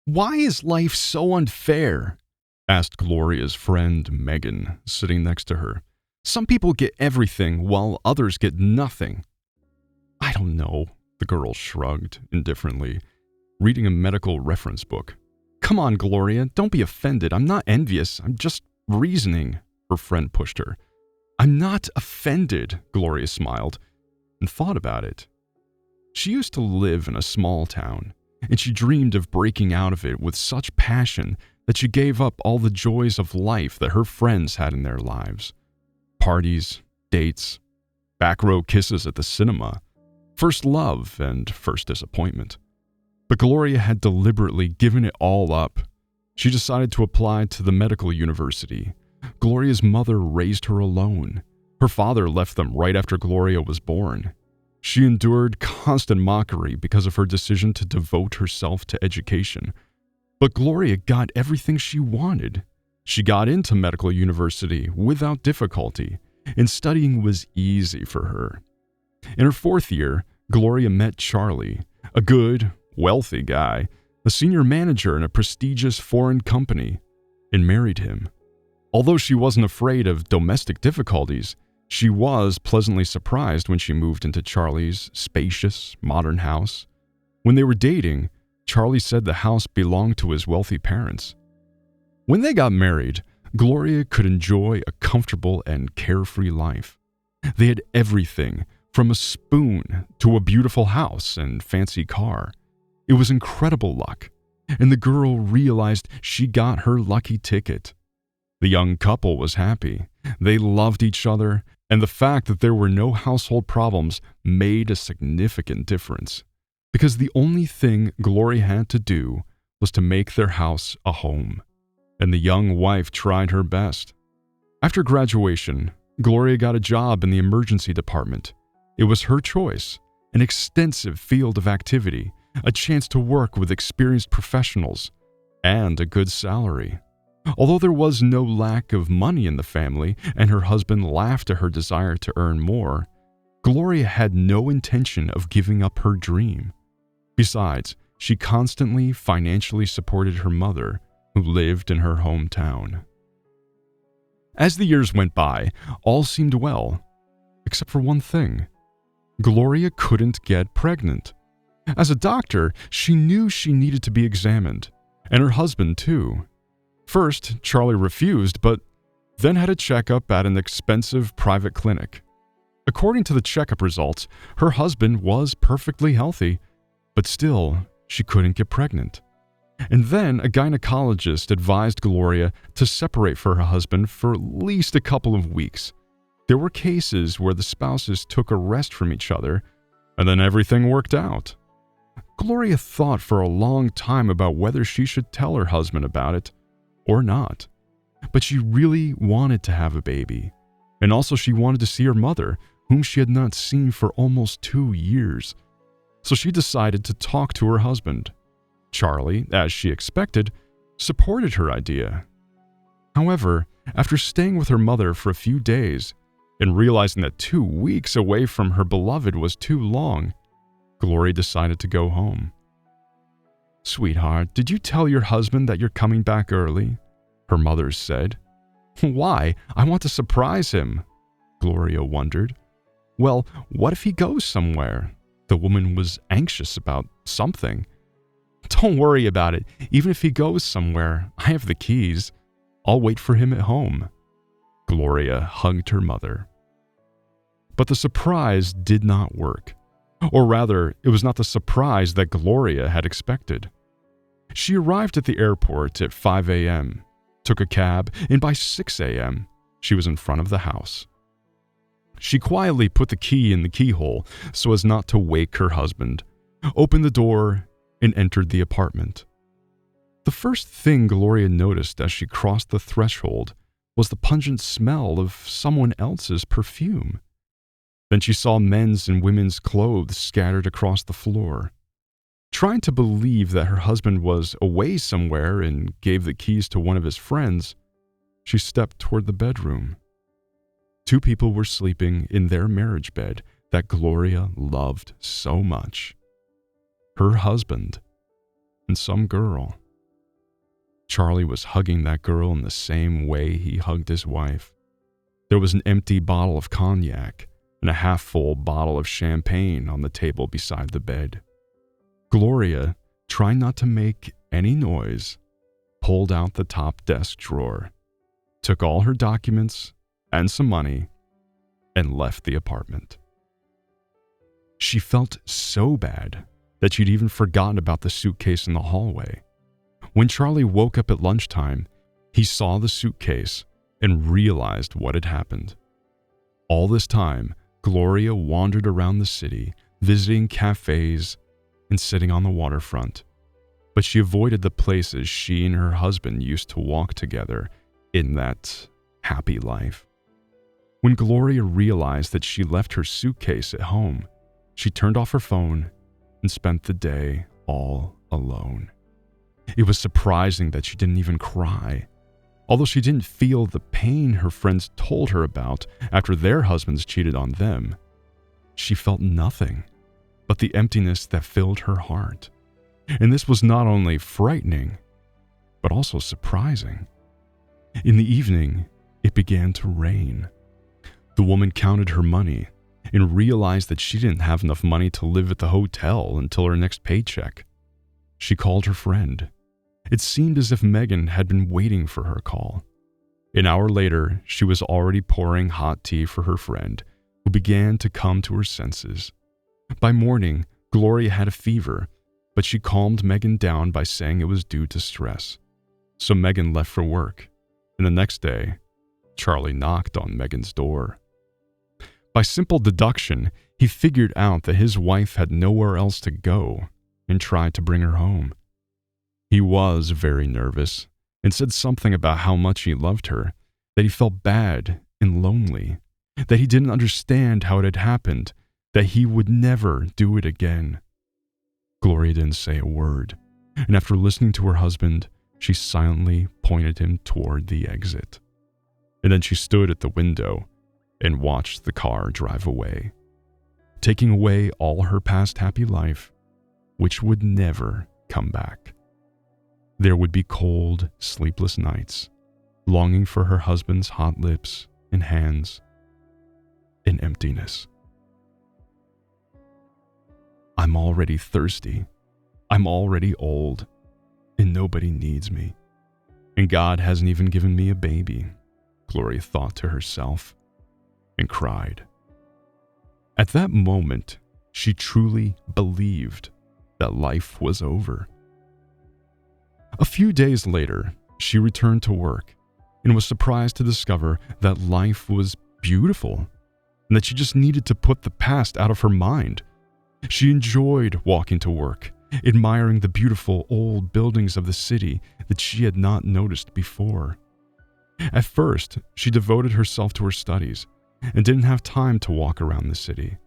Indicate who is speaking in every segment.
Speaker 1: Why is life so unfair? Asked Gloria's friend Megan, sitting next to her. Some people get everything while others get nothing. I don't know, the girl shrugged indifferently, reading a medical reference book. Come on, Gloria, don't be offended. I'm not envious. I'm just reasoning, her friend pushed her. I'm not offended, Gloria smiled and thought about it. She used to live in a small town, and she dreamed of breaking out of it with such passion that she gave up all the joys of life that her friends had in their lives. Parties, dates, back row kisses at the cinema, first love and first disappointment. But Gloria had deliberately given it all up. She decided to apply to the medical university. Gloria's mother raised her alone. Her father left them right after Gloria was born. She endured constant mockery because of her decision to devote herself to education. But Gloria got everything she wanted. She got into medical university without difficulty, and studying was easy for her. In her 4th year, Gloria met Charlie, a good, wealthy guy, a senior manager in a prestigious foreign company, and married him. Although she wasn't afraid of domestic difficulties, she was pleasantly surprised when she moved into Charlie's spacious, modern house. When they were dating, Charlie said the house belonged to his wealthy parents. When they got married, Gloria could enjoy a comfortable and carefree life. They had everything from a spoon to a beautiful house and fancy car. It was incredible luck, and the girl realized she got her lucky ticket. The young couple was happy. They loved each other, and the fact that there were no household problems made a significant difference, because the only thing Gloria had to do was to make their house a home, and the young wife tried her best. After graduation, Gloria got a job in the emergency department. It was her choice, an extensive field of activity, a chance to work with experienced professionals, and a good salary. Although there was no lack of money in the family and her husband laughed at her desire to earn more, Gloria had no intention of giving up her dream. Besides, she constantly financially supported her mother, who lived in her hometown. As the years went by, all seemed well, except for one thing. Gloria couldn't get pregnant. As a doctor, she knew she needed to be examined, and her husband too. First, Charlie refused, but then had a checkup at an expensive private clinic. According to the checkup results, her husband was perfectly healthy, but still, she couldn't get pregnant. And then a gynecologist advised Gloria to separate from her husband for at least a couple of weeks. There were cases where the spouses took a rest from each other, and then everything worked out. Gloria thought for a long time about whether she should tell her husband about it or not. But she really wanted to have a baby. And also she wanted to see her mother, whom she had not seen for almost 2 years. So she decided to talk to her husband. Charlie, as she expected, supported her idea. However, after staying with her mother for a few days and realizing that 2 weeks away from her beloved was too long, Gloria decided to go home. "Sweetheart, did you tell your husband that you're coming back early?" her mother said. "Why? I want to surprise him," Gloria wondered. "Well, what if he goes somewhere?" The woman was anxious about something. "Don't worry about it. Even if he goes somewhere, I have the keys. I'll wait for him at home." Gloria hugged her mother. But the surprise did not work. Or rather, it was not the surprise that Gloria had expected. She arrived at the airport at 5 a.m., took a cab, and by 6 a.m., she was in front of the house. She quietly put the key in the keyhole so as not to wake her husband, opened the door, and entered the apartment. The first thing Gloria noticed as she crossed the threshold was the pungent smell of someone else's perfume. Then she saw men's and women's clothes scattered across the floor. Trying to believe that her husband was away somewhere and gave the keys to one of his friends, she stepped toward the bedroom. 2 people were sleeping in their marriage bed that Gloria loved so much. Her husband and some girl. Charlie was hugging that girl in the same way he hugged his wife. There was an empty bottle of cognac and a half-full bottle of champagne on the table beside the bed. Gloria, trying not to make any noise, pulled out the top desk drawer, took all her documents and some money, and left the apartment. She felt so bad that she'd even forgotten about the suitcase in the hallway. When Charlie woke up at lunchtime, he saw the suitcase and realized what had happened. All this time, Gloria wandered around the city, visiting cafes and sitting on the waterfront, but she avoided the places she and her husband used to walk together in that happy life. When Gloria realized that she left her suitcase at home, she turned off her phone and spent the day all alone. It was surprising that she didn't even cry. Although she didn't feel the pain her friends told her about after their husbands cheated on them, she felt nothing but the emptiness that filled her heart. And this was not only frightening, but also surprising. In the evening, it began to rain. The woman counted her money and realized that she didn't have enough money to live at the hotel until her next paycheck. She called her friend. It seemed as if Megan had been waiting for her call. An hour later, she was already pouring hot tea for her friend, who began to come to her senses. By morning, Gloria had a fever, but she calmed Megan down by saying it was due to stress. So Megan left for work, and the next day, Charlie knocked on Megan's door. By simple deduction, he figured out that his wife had nowhere else to go and tried to bring her home. He was very nervous and said something about how much he loved her, that he felt bad and lonely, that he didn't understand how it had happened, that he would never do it again. Gloria didn't say a word, and after listening to her husband, she silently pointed him toward the exit. And then she stood at the window and watched the car drive away, taking away all her past happy life, which would never come back. There would be cold, sleepless nights, longing for her husband's hot lips and hands, and emptiness. I'm already thirsty. I'm already old, and nobody needs me. And God hasn't even given me a baby, Gloria thought to herself, and cried. At that moment, she truly believed that life was over. A few days later, she returned to work and was surprised to discover that life was beautiful and that she just needed to put the past out of her mind. She enjoyed walking to work, admiring the beautiful old buildings of the city that she had not noticed before. At first, she devoted herself to her studies and didn't have time to walk around the city.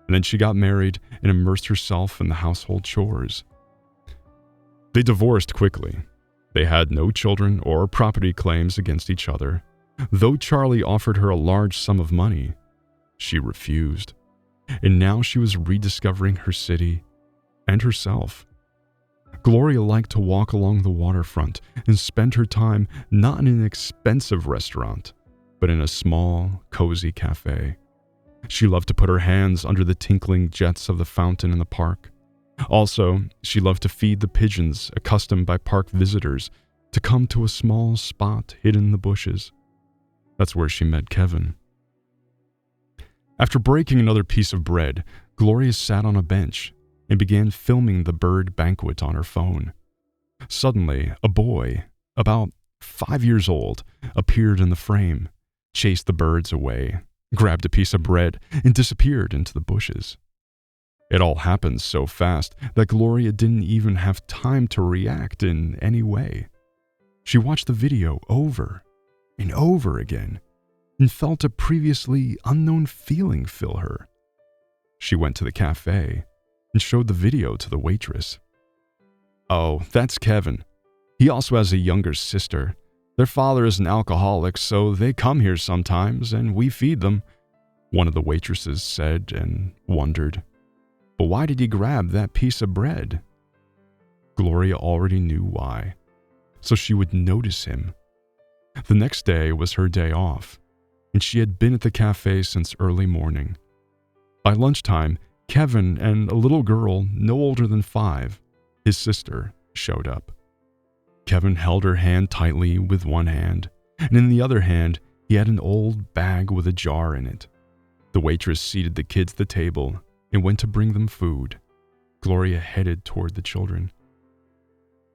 Speaker 1: And then she got married and immersed herself in the household chores. They divorced quickly. They had no children or property claims against each other. Though Charlie offered her a large sum of money, she refused. And now she was rediscovering her city and herself. Gloria liked to walk along the waterfront and spend her time not in an expensive restaurant, but in a small, cozy cafe. She loved to put her hands under the tinkling jets of the fountain in the park. Also, she loved to feed the pigeons accustomed by park visitors to come to a small spot hidden in the bushes. That's where she met Kevin. After breaking another piece of bread, Gloria sat on a bench and began filming the bird banquet on her phone. Suddenly, a boy, about 5 years old, appeared in the frame, chased the birds away, grabbed a piece of bread, and disappeared into the bushes. It all happened so fast that Gloria didn't even have time to react in any way. She watched the video over and over again and felt a previously unknown feeling fill her. She went to the cafe and showed the video to the waitress. "Oh, that's Kevin. He also has a younger sister. Their father is an alcoholic, so they come here sometimes and we feed them," one of the waitresses said and wondered. But why did he grab that piece of bread? Gloria already knew why. so she would notice him. The next day was her day off, and she had been at the cafe since early morning. By lunchtime, Kevin and a little girl no older than 5, his sister, showed up. Kevin held her hand tightly with one hand, and in the other hand, he had an old bag with a jar in it. The waitress seated the kids at the table and went to bring them food. Gloria headed toward the children.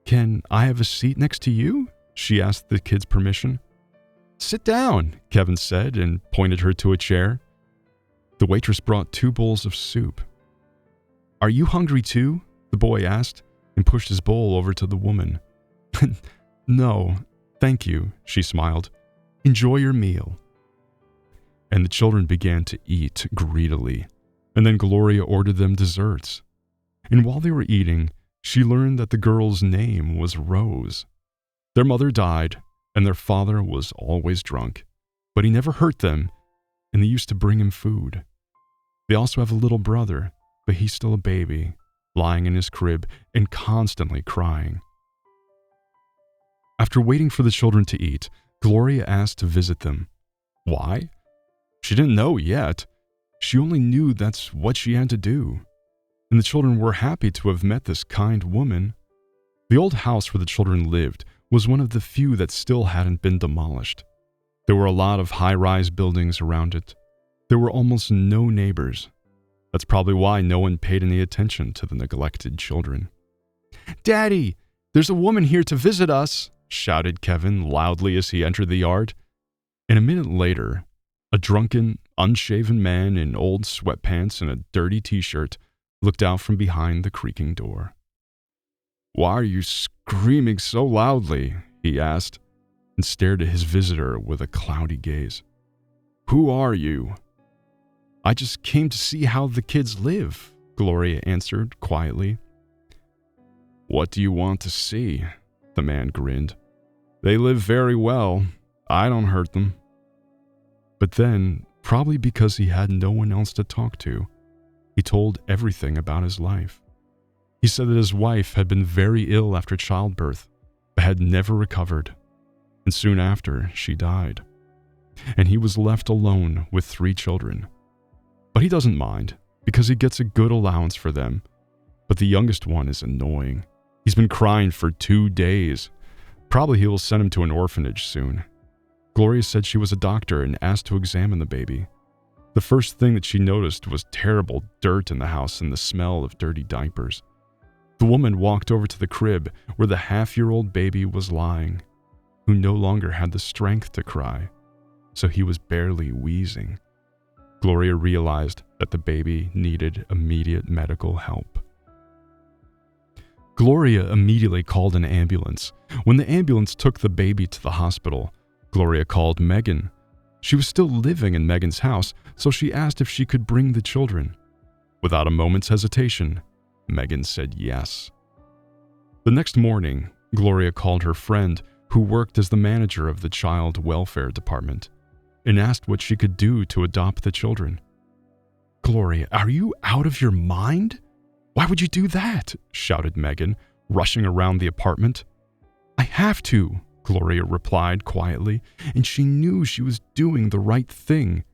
Speaker 1: "Can I have a seat next to you?" she asked the kids permission. "Sit down," Kevin said and pointed her to a chair. The waitress brought 2 bowls of soup. "Are you hungry too?" the boy asked and pushed his bowl over to the woman. "No, thank you," she smiled. "Enjoy your meal." And the children began to eat greedily, and then Gloria ordered them desserts. And while they were eating, she learned that the girl's name was Rose. Their mother died, and their father was always drunk, but he never hurt them, and they used to bring him food. They also have a little brother, but he's still a baby, lying in his crib and constantly crying. After waiting for the children to eat, Gloria asked to visit them. Why? She didn't know yet. She only knew that's what she had to do. And the children were happy to have met this kind woman. The old house where the children lived was one of the few that still hadn't been demolished. There were a lot of high-rise buildings around it. There were almost no neighbors. That's probably why no one paid any attention to the neglected children. "Daddy, there's a woman here to visit us," shouted Kevin loudly as he entered the yard. And a minute later, a drunken, unshaven man in old sweatpants and a dirty t-shirt looked out from behind the creaking door. "Why are you screaming so loudly?" he asked, and stared at his visitor with a cloudy gaze. "Who are you?" "I just came to see how the kids live," Gloria answered quietly. "What do you want to see?" The man grinned. "They live very well. I don't hurt them." But then, probably because he had no one else to talk to, he told everything about his life. He said that his wife had been very ill after childbirth, but had never recovered, and soon after, she died. And he was left alone with 3 children. But he doesn't mind, because he gets a good allowance for them. But the youngest one is annoying. He's been crying for 2 days. Probably he will send him to an orphanage soon. Gloria said she was a doctor and asked to examine the baby. The first thing that she noticed was terrible dirt in the house and the smell of dirty diapers. The woman walked over to the crib where the half-year-old baby was lying, who no longer had the strength to cry, so he was barely wheezing. Gloria realized that the baby needed immediate medical help. Gloria immediately called an ambulance. When the ambulance took the baby to the hospital, Gloria called Megan. She was still living in Megan's house, so she asked if she could bring the children. Without a moment's hesitation, Megan said yes. The next morning, Gloria called her friend, who worked as the manager of the child welfare department, and asked what she could do to adopt the children. "Gloria, are you out of your mind? Why would you do that?" shouted Megan, rushing around the apartment. "I have to," Gloria replied quietly, and she knew she was doing the right thing.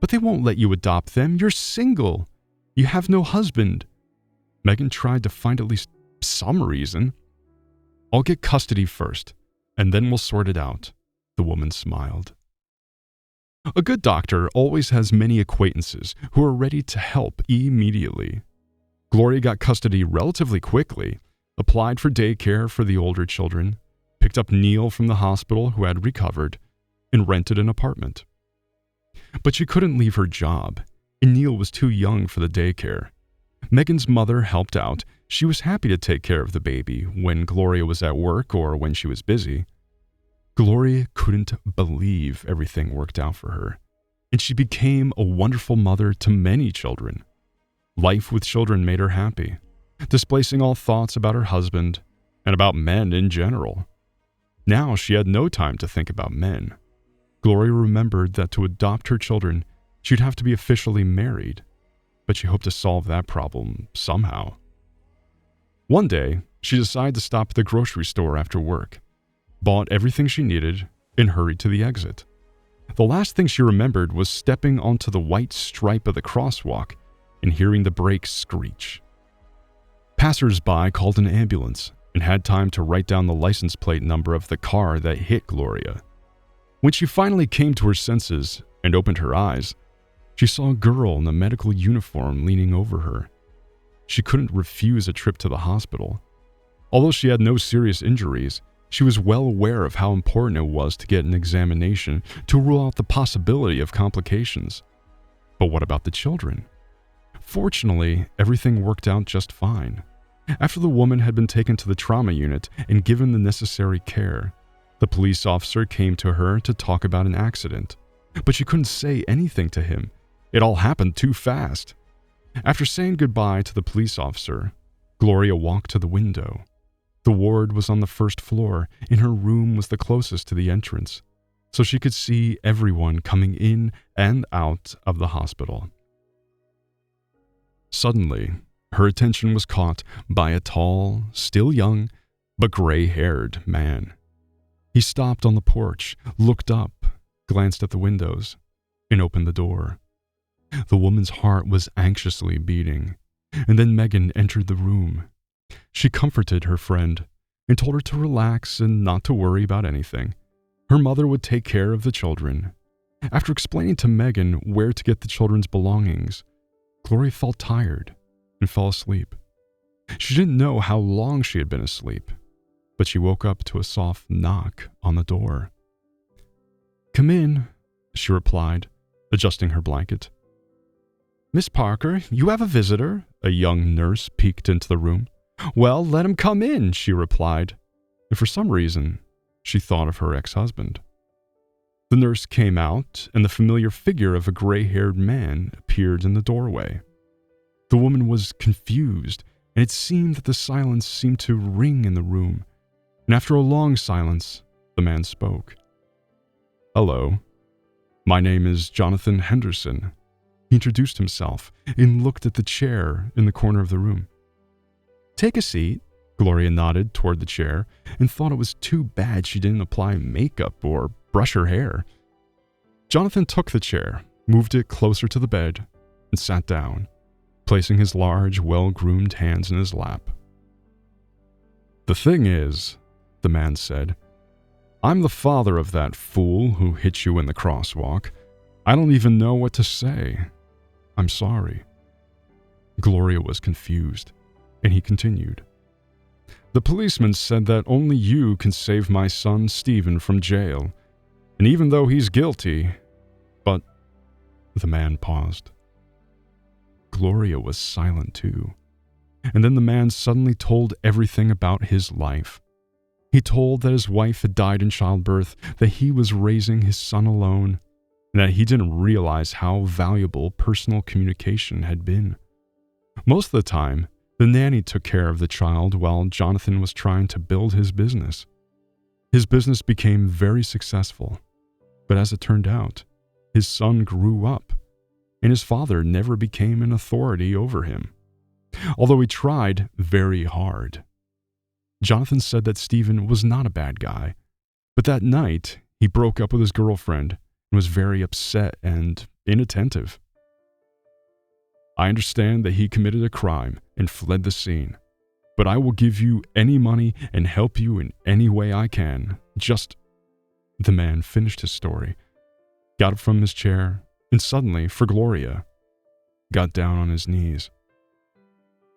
Speaker 1: "But they won't let you adopt them. You're single. You have no husband." Megan tried to find at least some reason. "I'll get custody first, and then we'll sort it out," the woman smiled. A good doctor always has many acquaintances who are ready to help immediately. Gloria got custody relatively quickly, applied for daycare for the older children, picked up Neil from the hospital who had recovered, and rented an apartment. But she couldn't leave her job, and Neil was too young for the daycare. Megan's mother helped out. She was happy to take care of the baby when Gloria was at work or when she was busy. Gloria couldn't believe everything worked out for her, and she became a wonderful mother to many children. Life with children made her happy, displacing all thoughts about her husband and about men in general. Now she had no time to think about men. Gloria remembered that to adopt her children, she'd have to be officially married, but she hoped to solve that problem somehow. One day, she decided to stop at the grocery store after work, bought everything she needed, and hurried to the exit. The last thing she remembered was stepping onto the white stripe of the crosswalk and hearing the brakes screech. Passers-by called an ambulance and had time to write down the license plate number of the car that hit Gloria. When she finally came to her senses and opened her eyes, she saw a girl in a medical uniform leaning over her. She couldn't refuse a trip to the hospital. Although she had no serious injuries, she was well aware of how important it was to get an examination to rule out the possibility of complications. But what about the children? Fortunately, everything worked out just fine. After the woman had been taken to the trauma unit and given the necessary care, the police officer came to her to talk about an accident, but she couldn't say anything to him. It all happened too fast. After saying goodbye to the police officer, Gloria walked to the window. The ward was on the first floor, and her room was the closest to the entrance, so she could see everyone coming in and out of the hospital. Suddenly, her attention was caught by a tall, still young, but gray-haired man. He stopped on the porch, looked up, glanced at the windows, and opened the door. The woman's heart was anxiously beating, and then Megan entered the room. She comforted her friend and told her to relax and not to worry about anything. Her mother would take care of the children. After explaining to Megan where to get the children's belongings, Gloria felt tired and fell asleep. She didn't know how long she had been asleep, but she woke up to a soft knock on the door. "Come in," she replied, adjusting her blanket. "Miss Parker, you have a visitor," a young nurse peeked into the room. "Well, let him come in," she replied, and for some reason, she thought of her ex-husband. The nurse came out, and the familiar figure of a gray-haired man appeared in the doorway. The woman was confused, and it seemed that the silence seemed to ring in the room, and after a long silence, the man spoke. "Hello. My name is Jonathan Henderson." He introduced himself and looked at the chair in the corner of the room. "Take a seat." Gloria nodded toward the chair and thought it was too bad she didn't apply makeup or brush her hair. Jonathan took the chair, moved it closer to the bed, and sat down, placing his large, well-groomed hands in his lap. "The thing is," the man said, "I'm the father of that fool who hit you in the crosswalk. I don't even know what to say. I'm sorry." Gloria was confused, and he continued. "The policeman said that only you can save my son Stephen from jail, and even though he's guilty, but..." The man paused. Gloria was silent too, and then the man suddenly told everything about his life. He told that his wife had died in childbirth, that he was raising his son alone, and that he didn't realize how valuable personal communication had been. Most of the time, the nanny took care of the child while Jonathan was trying to build his business. His business became very successful, but as it turned out, his son grew up, and his father never became an authority over him, although he tried very hard. Jonathan said that Stephen was not a bad guy, but that night he broke up with his girlfriend and was very upset and inattentive. "I understand that he committed a crime and fled the scene, but I will give you any money and help you in any way I can. Just..." The man finished his story, got up from his chair, and suddenly, for Gloria, got down on his knees.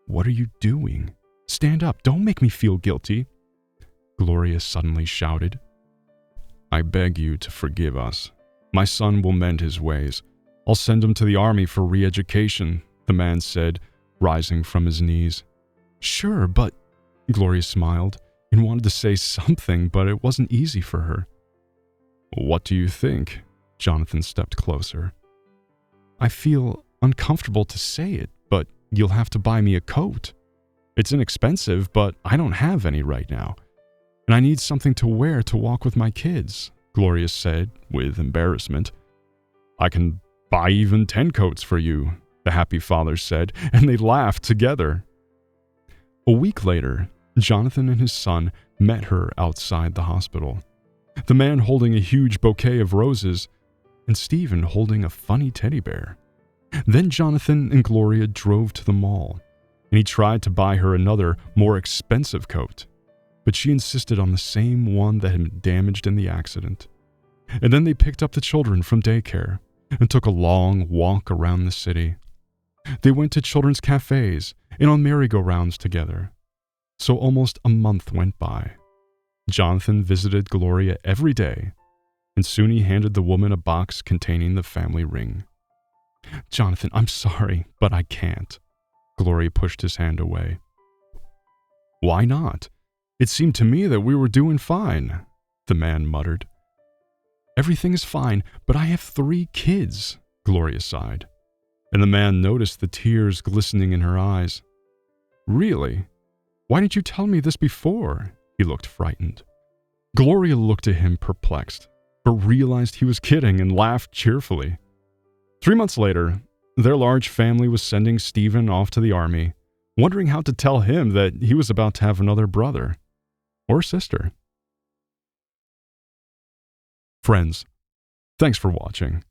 Speaker 1: "What are you doing? Stand up, don't make me feel guilty," Gloria suddenly shouted. "I beg you to forgive us. My son will mend his ways. I'll send him to the army for re-education," the man said, rising from his knees. "Sure, but..." Gloria smiled and wanted to say something, but it wasn't easy for her. "What do you think?" Jonathan stepped closer. "I feel uncomfortable to say it, but you'll have to buy me a coat. It's inexpensive, but I don't have any right now, and I need something to wear to walk with my kids," Gloria said with embarrassment. "I can buy even 10 coats for you," the happy father said, and they laughed together. A week later, Jonathan and his son met her outside the hospital. The man holding a huge bouquet of roses, and Stephen holding a funny teddy bear. Then Jonathan and Gloria drove to the mall, and he tried to buy her another, more expensive coat, but she insisted on the same one that had been damaged in the accident. And then they picked up the children from daycare and took a long walk around the city. They went to children's cafes and on merry-go-rounds together. So almost a month went by. Jonathan visited Gloria every day, and soon he handed the woman a box containing the family ring. "Jonathan, I'm sorry, but I can't." Gloria pushed his hand away. "Why not? It seemed to me that we were doing fine," the man muttered. "Everything is fine, but I have 3 kids," Gloria sighed. And the man noticed the tears glistening in her eyes. "Really? Why didn't you tell me this before?" He looked frightened. Gloria looked at him perplexed, but realized he was kidding and laughed cheerfully. 3 months later, their large family was sending Stephen off to the army, wondering how to tell him that he was about to have another brother or sister. Friends, thanks for watching.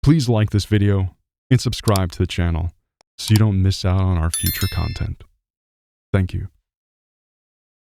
Speaker 1: Please like this video and subscribe to the channel so you don't miss out on our future content. Thank you.